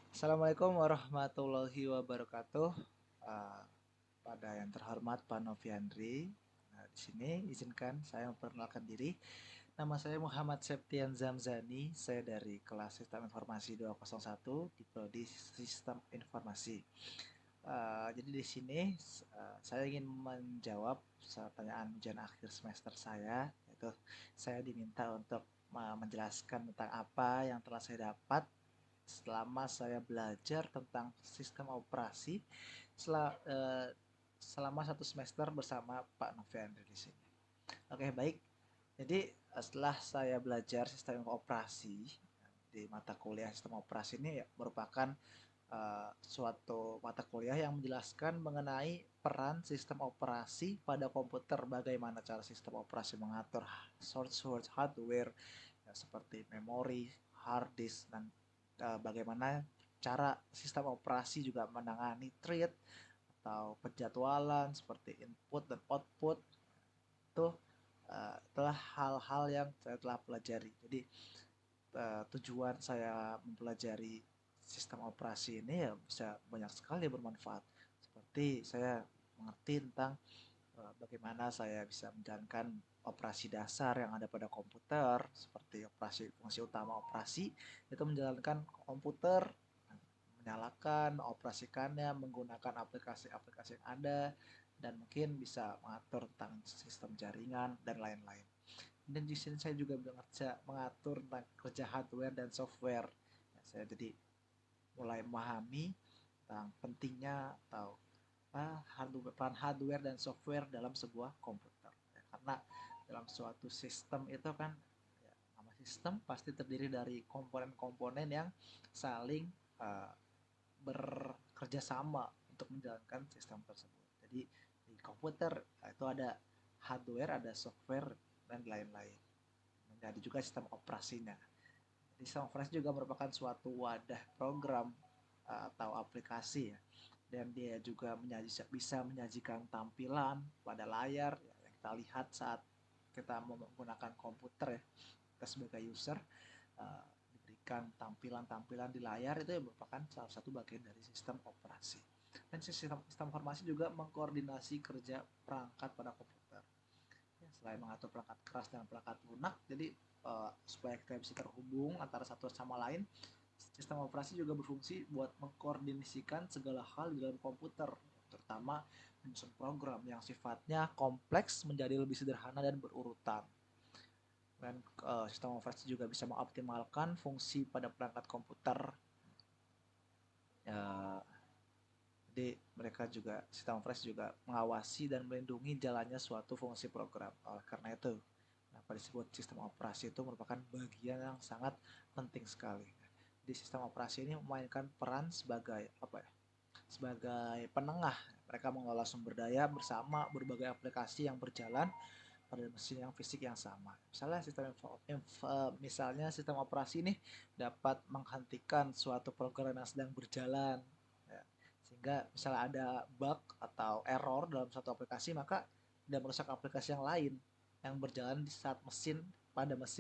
Assalamualaikum warahmatullahi wabarakatuh. Eh, pada yang terhormat Pak Noviandri, di sini izinkan saya memperkenalkan diri. Nama saya Muhammad Septian Zamzani. Saya dari kelas Sistem Informasi 201 di Prodi Sistem Informasi. Jadi di sini saya ingin menjawab pertanyaan ujian akhir semester saya, yaitu saya diminta untuk menjelaskan tentang apa yang telah saya dapat selama saya belajar tentang sistem operasi selama satu semester bersama Pak Noviandri di sini. Oke, baik. Jadi setelah saya belajar sistem operasi di mata kuliah sistem operasi ini ya, merupakan suatu mata kuliah yang menjelaskan mengenai peran sistem operasi pada komputer, bagaimana cara sistem operasi mengatur source hardware ya, seperti memori, hard disk, dan bagaimana cara sistem operasi juga menangani thread atau penjadwalan seperti input dan output. Itu telah hal-hal yang saya telah pelajari. Jadi tujuan saya mempelajari sistem operasi ini ya bisa banyak sekali bermanfaat. Seperti saya mengerti tentang bagaimana saya bisa menjalankan operasi dasar yang ada pada komputer, seperti operasi fungsi utama operasi itu menjalankan komputer, menyalakan, mengoperasikannya menggunakan aplikasi-aplikasi yang ada, dan mungkin bisa mengatur tentang sistem jaringan dan lain-lain. Dan di sini saya juga mengatur tentang kerja hardware dan software. Ya, saya jadi mulai memahami tentang pentingnya atau peran hardware dan software dalam sebuah komputer. Ya, karena dalam suatu sistem itu kan ya, nama sistem pasti terdiri dari komponen-komponen yang saling uh, bekerja sama untuk menjalankan sistem tersebut. Jadi di komputer itu ada hardware, ada software, dan lain-lain. Dan ada juga sistem operasinya. Jadi sistem operasi juga merupakan suatu wadah program atau aplikasi ya. Dan dia juga bisa menyajikan tampilan pada layar ya, yang kita lihat saat kita menggunakan komputer ya. Kita sebagai user uh, diberikan tampilan-tampilan di layar itu ya merupakan salah satu bagian dari sistem operasi. Dan sistem informasi juga mengkoordinasi kerja perangkat pada komputer. Ya, selain mengatur perangkat keras dan perangkat lunak, jadi supaya kita bisa terhubung antara satu sama lain, sistem operasi juga berfungsi buat mengkoordinasikan segala hal di dalam komputer, terutama menyusun program yang sifatnya kompleks menjadi lebih sederhana dan berurutan. Dan sistem operasi juga bisa mengoptimalkan fungsi pada perangkat komputer. Ya, jadi mereka juga sistem operasi juga mengawasi dan melindungi jalannya suatu fungsi program. Karena itu, kenapa disebut sistem operasi itu merupakan bagian yang sangat penting sekali. Di sistem operasi ini memainkan peran sebagai apa ya? Sebagai penengah. Mereka mengelola sumber daya bersama berbagai aplikasi yang berjalan pada mesin yang fisik yang sama. Misalnya sistem operasi ini dapat menghentikan suatu program yang sedang berjalan. Ya. Sehingga misalnya ada bug atau error dalam satu aplikasi, maka tidak merusak aplikasi yang lain yang berjalan di saat mesin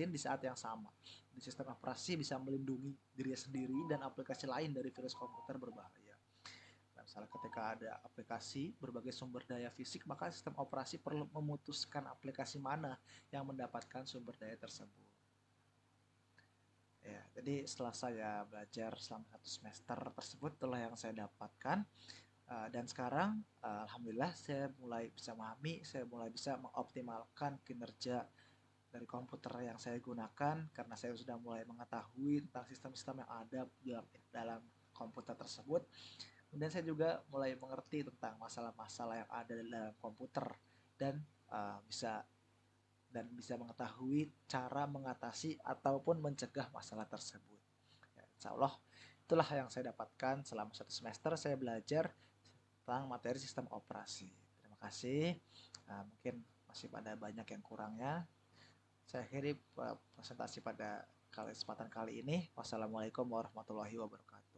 di saat yang sama. Di sistem operasi bisa melindungi diri sendiri dan aplikasi lain dari virus komputer berbahaya. Misalnya ketika ada aplikasi berbagai sumber daya fisik, maka sistem operasi perlu memutuskan aplikasi mana yang mendapatkan sumber daya tersebut. Ya, jadi setelah saya belajar selama satu semester tersebut, itulah yang saya dapatkan. Dan sekarang, alhamdulillah saya mulai bisa memahami, saya mulai bisa mengoptimalkan kinerja dari komputer yang saya gunakan karena saya sudah mulai mengetahui tentang sistem-sistem yang ada dalam komputer tersebut. Kemudian saya juga mulai mengerti tentang masalah-masalah yang ada dalam komputer dan bisa bisa mengetahui cara mengatasi ataupun mencegah masalah tersebut. Ya, insya Allah itulah yang saya dapatkan selama satu semester saya belajar tentang materi sistem operasi. Terima kasih. Mungkin masih pada banyak yang kurangnya. Saya akhiri presentasi pada kesempatan kali ini. Wassalamualaikum warahmatullahi wabarakatuh.